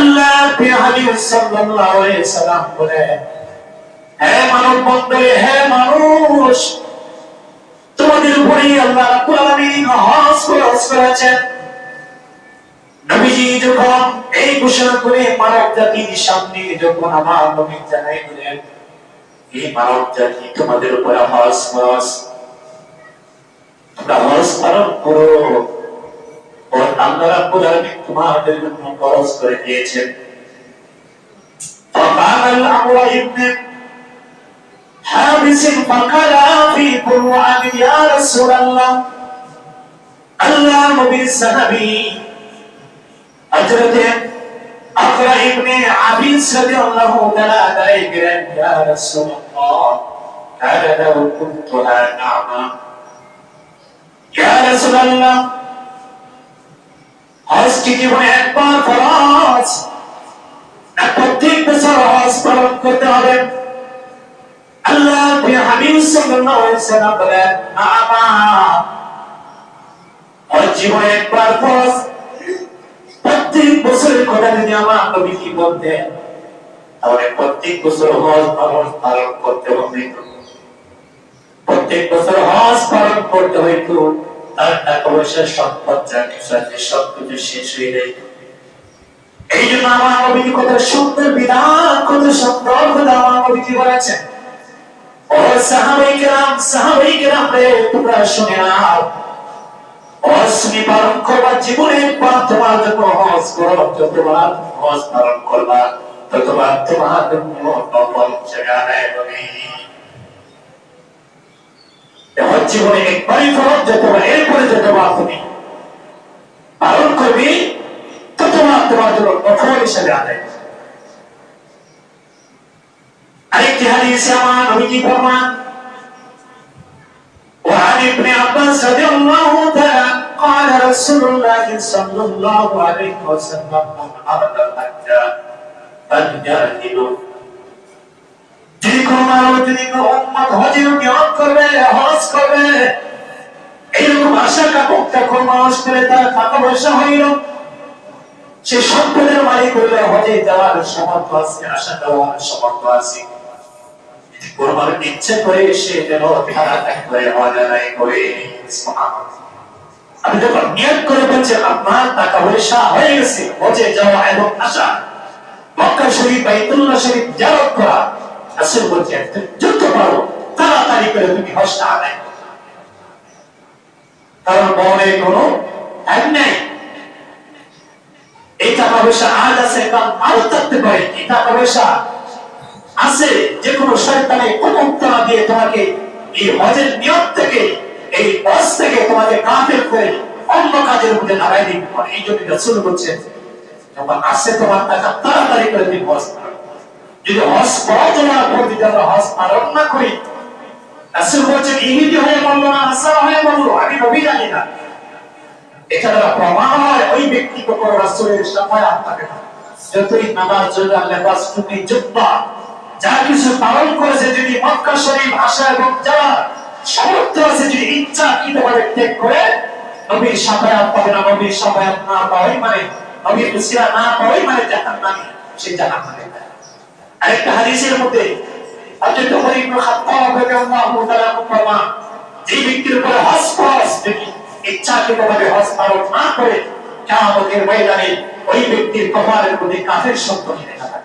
আল্লাহ হাবিব সাল্লাল্লাহু আলাইহি সাল্লাম বলে, হে মানব বন্দরে, হে মানুষ, তোমাদের উপরে আল্লাহ রাব্বুল আলামিন হজ ফরজ করেছেন। নবীজি যখন এই ঘোষণা করে মানব জাতির সামনে যখন আমার নবী জানাই দিলেন, এই মানব জাতি তোমাদের উপরে হজ ফরজ, তোমরা হজ পালন করো, আল্লাহ রাব্বুল আলামিন তোমাদের জন্য ফরজ করে দিয়েছেন। فقال الأمر ابن حابس فقال في قرآن يا رسول الله আল্লাহ নবীর সাহাবী হযরত আকরা ইবনে আবিস রাদিয়াল্লাহু তাআলা আলাইহি গেলেন, ইয়া রাসূলুল্লাহ কানা লাউ কুনতু আ'মা, ইয়া রাসূলুল্লাহ হজ কি জীবনে একবার ফরজ না প্রত্যেক বছর হজ পালন করতে হবে? আল্লাহ হাবিব সাল্লাল্লাহু আলাইহি ওয়াসাল্লাম বলেন, আমা হজ জীবনে একবার ফরজ, প্রত্যেক বছরের কথা যদি আমার নবী কি বলতেন তাহলে প্রত্যেক বছর হজ পালন করতে হবে। প্রত্যেক বছর হজ পালন করতে হইতো, তার টাকা পয়সা সম্পদ যা কিছু আছে সবকিছু শেষ হয়ে যায়। এই জন্য আমার নবী কত সুন্দর বিধান, কত সুন্দর কথা আমার নবী বলেছেন। ও সাহাবায়ে কেরাম রে, তোমরা শুনে নাও, হজ পালন করবা, জীবনে একবার তোমার জন্য হজ করো, যতবার হজ পালন করবা ততবার তোমার জন্য নফল জায়গায় হবে। হজ জীবনে একবারই ফরজ, যতবার এরপরে যতবার তুমি পালন করবি ততবার তোমার জন্য নফল হিসেবে আদায়। আরেকটি হাদিসে আমার নবীজি ফরমান, وعن ابن عباس رضي الله تعالى قال رسول الله صلى الله عليه وسلم من أراد الحج فليجاهد। যদি কোনো উম্মত হজের নিয়ত করবে, হজ করবে, এইরকম আশা কাপড়টা কোন মানুষ করে তার টাকা পয়সা হইল, সে সম্পদের মালিক হইলে হজে যাওয়ার সামর্থ্য আছে, আশা দেওয়ার সামর্থ্য আছে, কোরবান ইচ্ছে করে সে যেন ধারা ত্যাগ করে হজ আদায় করে। আমি যখন নিয়ত করে বলছি আপনার টাকা পয়সা হয়ে গেছে, হজে যাওয়া এবং আসা, মক্কা শরীফ বাইতুল্লাহ শরীফ জিয়ারত করা, রাসূল বলছেন যত পারো তাড়াতাড়ি করে তুমি হজটা আদায় করো, কারণ মনে কোনো টাইম নেই। এই টাকা পয়সা আজ আছে, কাল আরো থাকতে পারে। এই টাকা পয়সা আছে, যে কোনো শয়তানে কুমন্ত্রণা দিয়ে তোমাকে এই হজের নিয়ত থেকে, এই হজ থেকে তোমাকে কাফের করে অন্য কাজের মধ্যে লাগাই দিতে পারে। এই জন্য রাসূল বলছেন যখন আসে তোমার টাকা তাড়াতাড়ি করে তুমি হজ করো। যদি হজ করা তোমার পর যদি আমরা হজ পালন না করি, রাসূল বলছেন ইহুদি হয়ে বললো না, নাসারা হয়ে বললো, আমি নবী জানি না, এটা দ্বারা প্রমাণ হয় ওই ব্যক্তি কখনো রাসূলের শাফায়াত পাবে না। যতই নামাজ রোজা লেবাস টুপি জুব্বা যা কিছু পালন করেছে, যদি মক্কা শরীফ আসা এবং যাওয়ার সামর্থ্য আছে, যদি ইচ্ছা কিভাবে ত্যাগ করে, নবীর শাফায়াত পাবে না। নবীর শাফায়াত না পাওয়াই মানে, নবীর উসিলা না পাওয়াই মানে জাহান্নামী, সে জাহান্নামে। আরেকটা হাদিসের মধ্যে হযরত ওমর ইবনে খাত্তাব রাদিয়াল্লাহু তাআলা ফরমান, যে ব্যক্তির উপর হজ ফরজ, যদি ইচ্ছা কিভাবে হজ পালন না করে, কিয়ামতের ময়দানে ওই ব্যক্তির কপালের মধ্যে কাফের শব্দ লিখে থাকে।